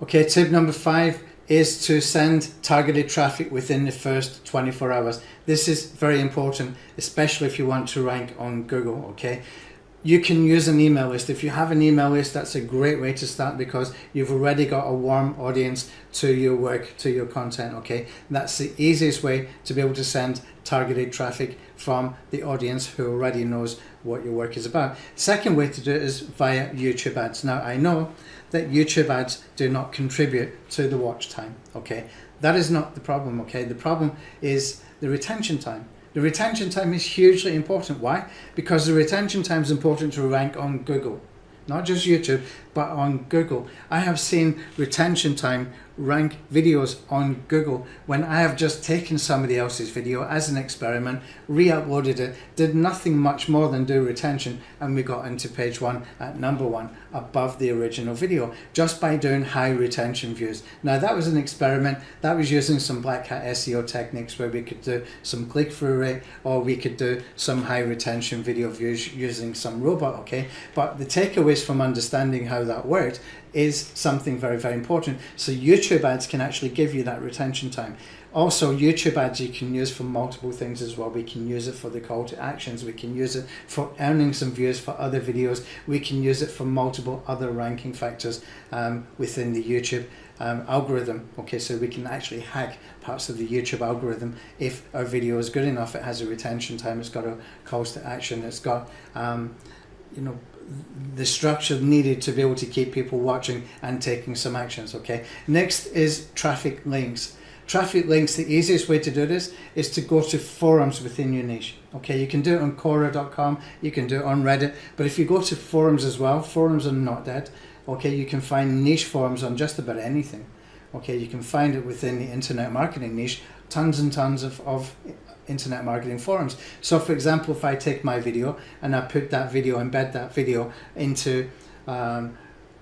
Okay, tip number 5 is to send targeted traffic within the first 24 hours. This is very important, especially if you want to rank on Google, okay? You can use an email list. If you have an email list, that's a great way to start because you've already got a warm audience to your work, to your content, okay? That's the easiest way to be able to send targeted traffic from the audience who already knows what your work is about. Second way to do it is via YouTube ads. Now, I know that YouTube ads do not contribute to the watch time, okay? That is not the problem, okay? The problem is the retention time. The retention time is hugely important. Why? Because the retention time is important to rank on Google. Not just YouTube, but on Google. I have seen retention time rank videos on Google when I have just taken somebody else's video as an experiment, re-uploaded it, did nothing much more than do retention, and we got into page 1 at number 1 above the original video just by doing high retention views. Now that was an experiment. That was using some black hat SEO techniques where we could do some click-through rate, or we could do some high retention video views using some robot, okay? But the takeaways from understanding how that worked is something very, very important. So YouTube ads can actually give you that retention time. Also, YouTube ads you can use for multiple things as well. We can use it for the call to actions. We can use it for earning some views for other videos. We can use it for multiple other ranking factors within the YouTube algorithm. Okay, so we can actually hack parts of the YouTube algorithm if our video is good enough. It has a retention time, it's got a calls to action, it's got the structure needed to be able to keep people watching and taking some actions, okay? Next is traffic links. Traffic links, the easiest way to do this is to go to forums within your niche, okay? You can do it on Quora.com, you can do it on Reddit, but if you go to forums as well, forums are not dead, okay? You can find niche forums on just about anything, okay? You can find it within the internet marketing niche, tons and tons of internet marketing forums. So for example, if I take my video and I put that video, embed that video into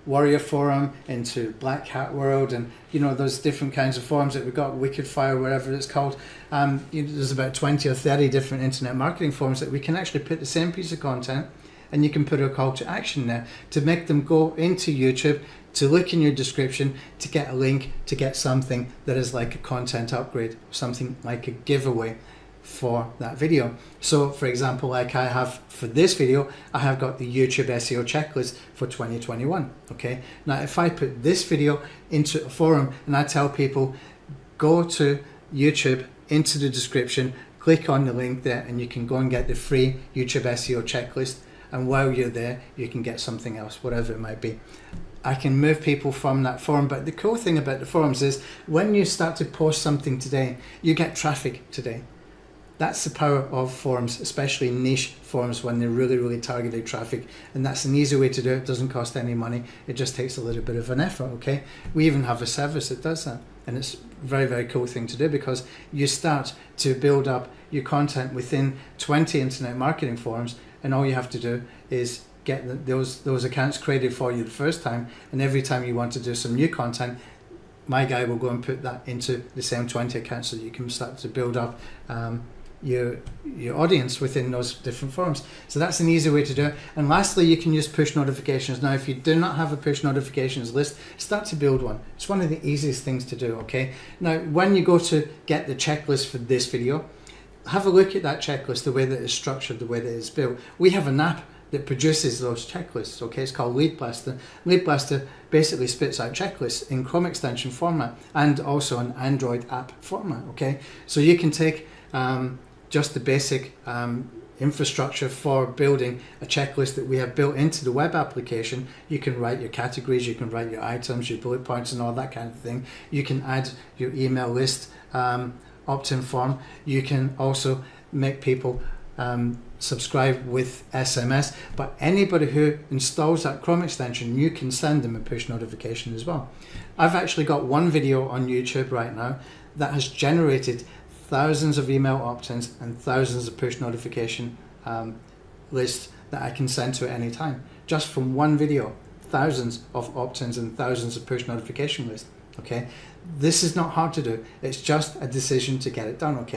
Warrior Forum, into Black Hat World, and those different kinds of forums that we've got, Wicked Fire, whatever it's called, there's about 20 or 30 different internet marketing forums that we can actually put the same piece of content, and you can put a call to action there to make them go into YouTube, to look in your description, to get a link, to get something that is like a content upgrade, something like a giveaway for that video. So for example, like I have for this video, I have got the YouTube SEO checklist for 2021, okay? Now if I put this video into a forum and I tell people, go to YouTube, into the description, click on the link there, and you can go and get the free YouTube SEO checklist, and while you're there, you can get something else, whatever it might be. I can move people from that forum, but the cool thing about the forums is when you start to post something today, you get traffic today. That's the power of forums, especially niche forums when they're really, really targeted traffic. And that's an easy way to do it. It doesn't cost any money. It just takes a little bit of an effort, okay? We even have a service that does that. And it's a very, very cool thing to do because you start to build up your content within 20 internet marketing forums, and all you have to do is get those accounts created for you the first time. And every time you want to do some new content, my guy will go and put that into the same 20 accounts so that you can start to build up your audience within those different forums. So that's an easy way to do it. And lastly, you can use push notifications. Now if you do not have a push notifications list, start to build one. It's one of the easiest things to do, okay? Now when you go to get the checklist for this video, have a look at that checklist, the way that it's structured, the way that it's built. We have an app that produces those checklists, okay? It's called Lead Blaster. Lead Blaster basically spits out checklists in Chrome extension format and also an Android app format, okay? So you can take just the basic infrastructure for building a checklist that we have built into the web application. You can write your categories, you can write your items, your bullet points and all that kind of thing. You can add your email list opt-in form. You can also make people subscribe with SMS, but anybody who installs that Chrome extension, you can send them a push notification as well. I've actually got one video on YouTube right now that has generated thousands of email opt-ins and thousands of push notification lists that I can send to at any time. Just from one video, thousands of opt-ins and thousands of push notification lists, okay? This is not hard to do. It's just a decision to get it done, okay?